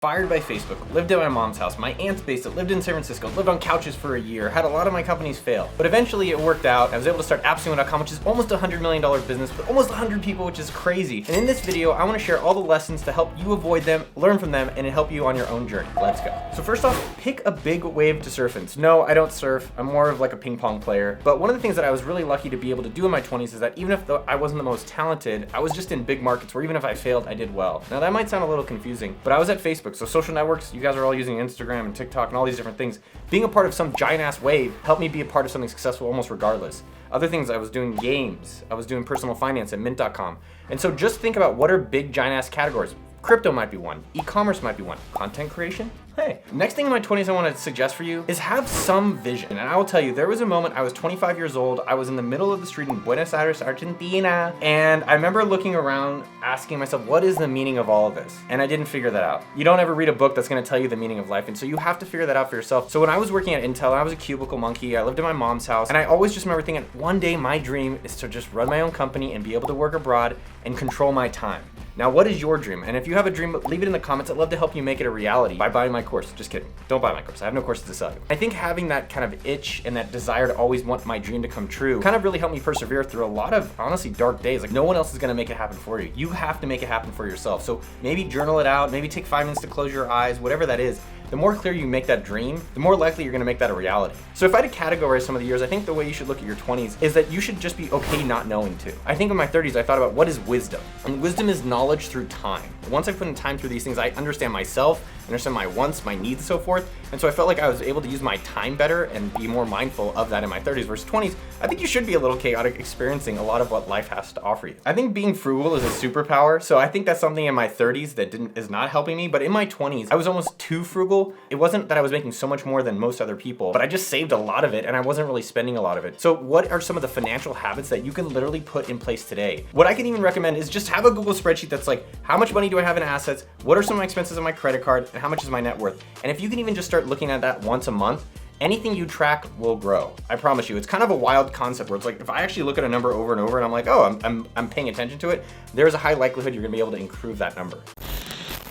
Fired by Facebook, lived at my mom's house, my aunt's basement, lived in San Francisco, lived on couches for a year, had a lot of my companies fail. But eventually it worked out. I was able to start AppSumo.com, which is almost a $100 million business with almost 100 people, which is crazy. And in this video, I want to share all the lessons to help you avoid them, learn from them, and help you on your own journey. Let's go. So first off, pick a big wave to surf in. So no, I don't surf. I'm more of like a ping pong player. But one of the things that I was really lucky to be able to do in my 20s is that even if I wasn't the most talented, I was just in big markets where even if I failed, I did well. Now that might sound a little confusing, but I was at Facebook, so social networks. You guys are all using Instagram and TikTok and all these different things. Being a part of some giant ass wave helped me be a part of something successful almost regardless. Other things, I was doing games, I was doing personal finance at mint.com. And so just think about what are big giant ass categories. Crypto might be one, e-commerce might be one, content creation. Hey, next thing in my 20s I want to suggest for you is have some vision. And I will tell you, there was a moment, I was 25 years old, I was in the middle of the street in Buenos Aires, Argentina, and I remember looking around asking myself, what is the meaning of all of this? And I didn't figure that out. You don't ever read a book that's going to tell you the meaning of life, and so you have to figure that out for yourself. So when I was working at Intel, I was a cubicle monkey, I lived in my mom's house, and I always just remember thinking, one day my dream is to just run my own company and be able to work abroad and control my time. Now, what is your dream? And if you have a dream, leave it in the comments. I'd love to help you make it a reality by buying my course. Just kidding. Don't buy my course. I have no courses to sell you. I think having that kind of itch and that desire to always want my dream to come true kind of really helped me persevere through a lot of, honestly, dark days. Like, no one else is going to make it happen for you. You have to make it happen for yourself. So maybe journal it out. Maybe take 5 minutes to close your eyes, whatever that is. The more clear you make that dream, the more likely you're gonna make that a reality. So if I had to categorize some of the years, I think the way you should look at your 20s is that you should just be okay not knowing too. I think in my 30s, I thought about what is wisdom? And wisdom is knowledge through time. Once I put in time through these things, I understand myself, understand my wants, my needs, and so forth. And so I felt like I was able to use my time better and be more mindful of that in my 30s versus 20s. I think you should be a little chaotic, experiencing a lot of what life has to offer you. I think being frugal is a superpower. So I think that's something in my 30s that is not helping me. But in my 20s, I was almost too frugal. It wasn't that I was making so much more than most other people, but I just saved a lot of it and I wasn't really spending a lot of it. So what are some of the financial habits that you can literally put in place today? What I can even recommend is just have a Google spreadsheet that's like, how much money do I have in assets? What are some of my expenses on my credit card? And how much is my net worth? And if you can even just start looking at that once a month, anything you track will grow. I promise you. It's kind of a wild concept where it's like, if I actually look at a number over and over and I'm like, oh, I'm paying attention to it, there's a high likelihood you're gonna be able to improve that number.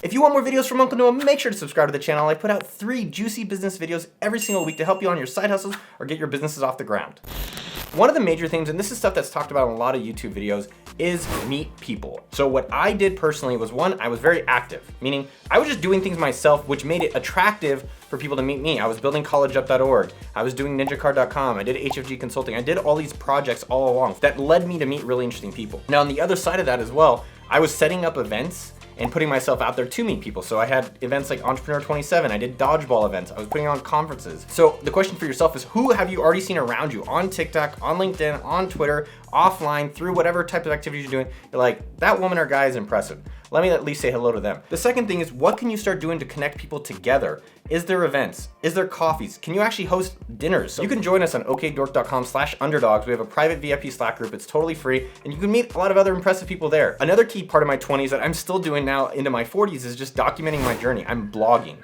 If you want more videos from Uncle Noah, make sure to subscribe to the channel. I put out 3 juicy business videos every single week to help you on your side hustles or get your businesses off the ground. One of the major things, and this is stuff that's talked about in a lot of YouTube videos, is meet people. So what I did personally was, one, I was very active, meaning I was just doing things myself, which made it attractive for people to meet me. I was building collegeup.org. I was doing ninjacard.com. I did HFG consulting. I did all these projects all along that led me to meet really interesting people. Now, on the other side of that as well, I was setting up events and putting myself out there to meet people. So I had events like Entrepreneur 27, I did dodgeball events, I was putting on conferences. So the question for yourself is, who have you already seen around you on TikTok, on LinkedIn, on Twitter, offline, through whatever type of activities you're doing? You're like, that woman or guy is impressive. Let me at least say hello to them. The second thing is, what can you start doing to connect people together? Is there events? Is there coffees? Can you actually host dinners? So you can join us on okdork.com/underdogs. We have a private VIP Slack group. It's totally free, and you can meet a lot of other impressive people there. Another key part of my 20s that I'm still doing now into my 40s is just documenting my journey. I'm blogging.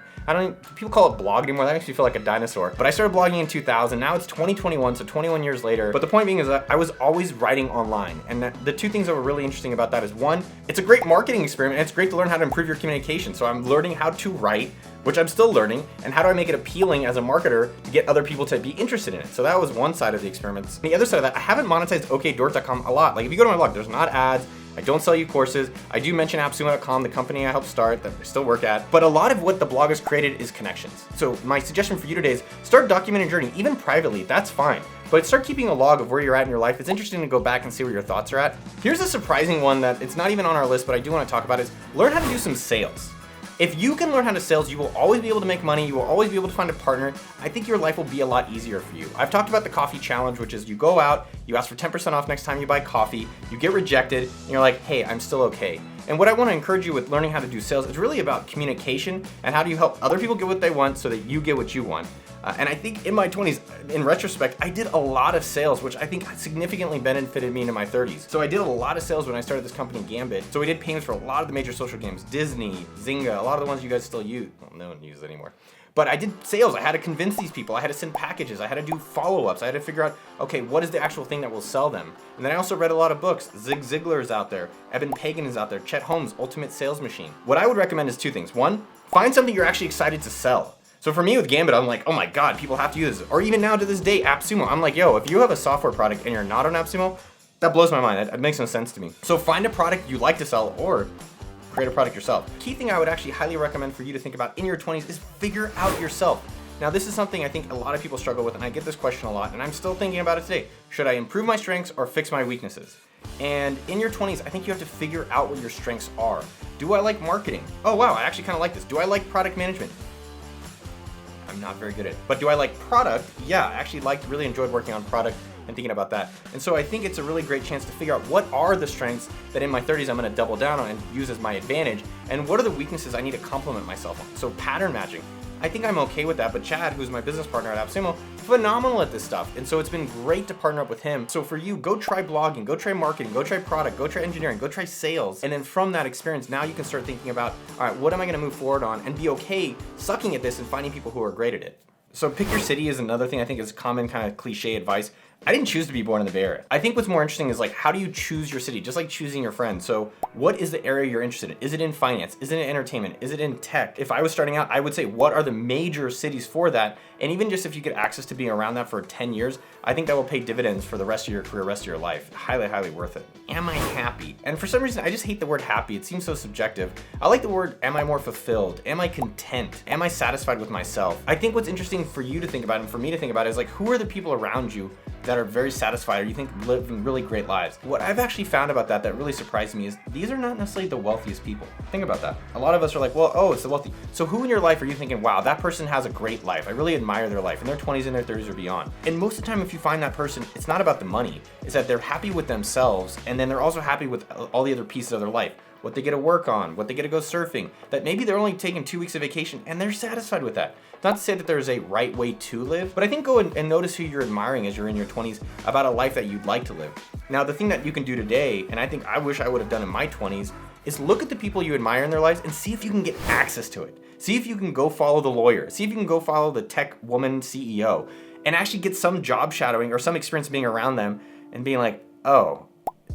People call it blog anymore. That makes me feel like a dinosaur. But I started blogging in 2000. Now it's 2021, so 21 years later. But the point being is that I was always writing online. And the 2 things that were really interesting about that is, one, it's a great marketing experiment. And it's great to learn how to improve your communication. So I'm learning how to write, which I'm still learning, and how do I make it appealing as a marketer to get other people to be interested in it. So that was one side of the experiments. The other side of that, I haven't monetized okdork.com a lot. Like, if you go to my blog, there's not ads. I don't sell you courses. I do mention AppSumo.com, the company I helped start that I still work at. But a lot of what the blog has created is connections. So my suggestion for you today is start documenting your journey, even privately, that's fine. But start keeping a log of where you're at in your life. It's interesting to go back and see where your thoughts are at. Here's a surprising one that it's not even on our list, but I do want to talk about is learn how to do some sales. If you can learn how to sales, you will always be able to make money. You will always be able to find a partner. I think your life will be a lot easier for you. I've talked about the coffee challenge, which is you go out, you ask for 10% off next time you buy coffee, you get rejected, and you're like, hey, I'm still okay. And what I want to encourage you with learning how to do sales is really about communication and how do you help other people get what they want so that you get what you want. And I think in my 20s, in retrospect, I did a lot of sales, which I think significantly benefited me into my 30s. So I did a lot of sales when I started this company, Gambit. So we did payments for a lot of the major social games, Disney, Zynga, a lot of the ones you guys still use. Well, no one uses anymore. But I did sales. I had to convince these people. I had to send packages. I had to do follow-ups. I had to figure out, okay, what is the actual thing that will sell them? And then I also read a lot of books. Zig Ziglar is out there. Eben Pagan is out there. Chet Holmes, Ultimate Sales Machine. What I would recommend is 2 things. 1, Find something you're actually excited to sell. So for me with Gambit, I'm like, oh my God, people have to use this. Or even now to this day, AppSumo, I'm like, yo, if you have a software product and you're not on AppSumo, that blows my mind. That makes no sense to me. So find a product you like to sell or create a product yourself. Key thing I would actually highly recommend for you to think about in your 20s is figure out yourself. Now this is something I think a lot of people struggle with, and I get this question a lot, and I'm still thinking about it today. Should I improve my strengths or fix my weaknesses? And in your 20s, I think you have to figure out what your strengths are. Do I like marketing? Oh wow, I actually kind of like this. Do I like product management? I'm not very good at it. But do I like product? Yeah, I actually really enjoyed working on product and thinking about that. And so I think it's a really great chance to figure out what are the strengths that in my 30s I'm gonna double down on and use as my advantage, and what are the weaknesses I need to complement myself on. So pattern matching. I think I'm okay with that, but Chad, who's my business partner at AppSumo, phenomenal at this stuff. And so it's been great to partner up with him. So for you, go try blogging, go try marketing, go try product, go try engineering, go try sales. And then from that experience, now you can start thinking about, all right, what am I gonna move forward on, and be okay sucking at this and finding people who are great at it. So pick your city is another thing I think is common kind of cliche advice. I didn't choose to be born in the Bay Area. I think what's more interesting is like, how do you choose your city? Just like choosing your friend. So what is the area you're interested in? Is it in finance? Is it in entertainment? Is it in tech? If I was starting out, I would say, what are the major cities for that? And even just if you get access to being around that for 10 years, I think that will pay dividends for the rest of your career, rest of your life. Highly, highly worth it. Am I happy? And for some reason, I just hate the word happy. It seems so subjective. I like the word, am I more fulfilled? Am I content? Am I satisfied with myself? I think what's interesting for you to think about and for me to think about is like, who are the people around you that are very satisfied or you think living really great lives? What I've actually found about that really surprised me is these are not necessarily the wealthiest people. Think about that. A lot of us are like, well, oh, it's the wealthy. So who in your life are you thinking, wow, that person has a great life. I really admire their life in their 20s and their 30s or beyond. And most of the time, if you find that person, it's not about the money. It's that they're happy with themselves, and then they're also happy with all the other pieces of their life. What they get to work on, what they get to go surfing, that maybe they're only taking 2 weeks of vacation and they're satisfied with that. Not to say that there's a right way to live, but I think go and notice who you're admiring as you're in your 20s about a life that you'd like to live. Now, the thing that you can do today, and I think I wish I would have done in my 20s, is look at the people you admire in their lives and see if you can get access to it. See if you can go follow the lawyer. See if you can go follow the tech woman CEO and actually get some job shadowing or some experience being around them and being like, oh,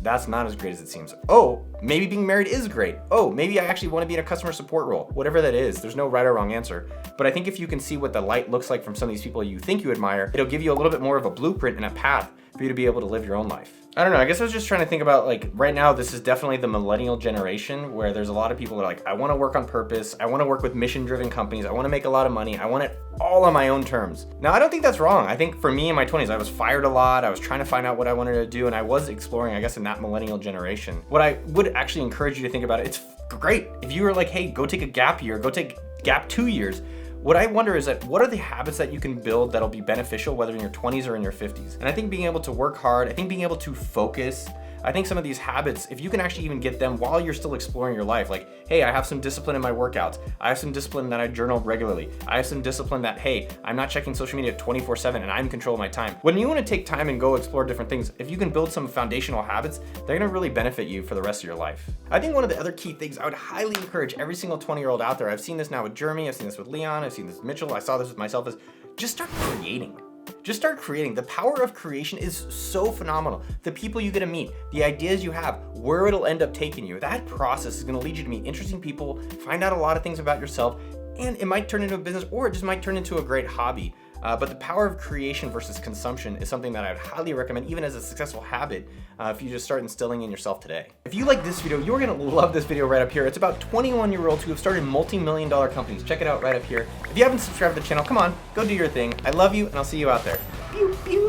that's not as great as it seems. Oh, maybe being married is great. Oh, maybe I actually want to be in a customer support role. Whatever that is, there's no right or wrong answer. But I think if you can see what the light looks like from some of these people you think you admire, it'll give you a little bit more of a blueprint and a path for you to be able to live your own life. I don't know, I guess I was just trying to think about, like, right now this is definitely the millennial generation where there's a lot of people that are like, I want to work on purpose, I want to work with mission-driven companies, I want to make a lot of money, I want it all on my own terms. Now, I don't think that's wrong. I think for me in my 20s, I was fired a lot, I was trying to find out what I wanted to do, and I was exploring, I guess, in that millennial generation. What I would actually encourage you to think about, it's great. If you were like, hey, go take a gap year, go take gap 2 years, what I wonder is that what are the habits that you can build that'll be beneficial whether in your 20s or in your 50s? And I think being able to work hard, I think being able to focus, I think some of these habits, if you can actually even get them while you're still exploring your life, like, hey, I have some discipline in my workouts. I have some discipline that I journal regularly. I have some discipline that, hey, I'm not checking social media 24/7 and I'm in control of my time. When you want to take time and go explore different things, if you can build some foundational habits, they're going to really benefit you for the rest of your life. I think one of the other key things I would highly encourage every single 20-year-old out there, I've seen this now with Jeremy, I've seen this with Leon, I've seen this with Mitchell, I saw this with myself, is just start creating. Just start creating. The power of creation is so phenomenal. The people you get to meet, the ideas you have, where it'll end up taking you. That process is going to lead you to meet interesting people, find out a lot of things about yourself, and it might turn into a business or it just might turn into a great hobby. But the power of creation versus consumption is something that I would highly recommend, even as a successful habit, if you just start instilling in yourself today. If you like this video, you're gonna love this video right up here. It's about 21-year-olds who have started multi-million-dollar companies. Check it out right up here. If you haven't subscribed to the channel, come on, go do your thing. I love you, and I'll see you out there. Pew, pew.